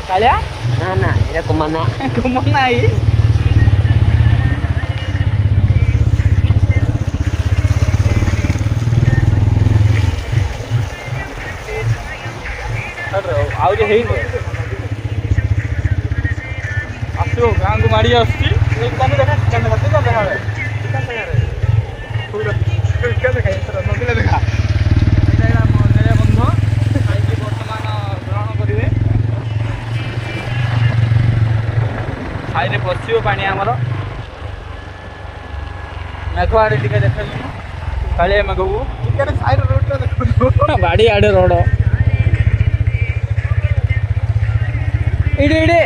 कालिया ना ना ये कुमाना कुमाना आई आउरी हेई आसो गाँ को माड़ी आसुची दुकान देखा दुकान देखा पूरा दुकान देखा नदीला देखा एटा मो नेया बंधु आइके वर्तमान ग्रहण करिवे साइड रे पछियो पानी हमर मेघवाड़ी टिके देखलु काले मेघबू टिके साइड रोड रे देखलु बाड़ी आडे रोड इडे इडे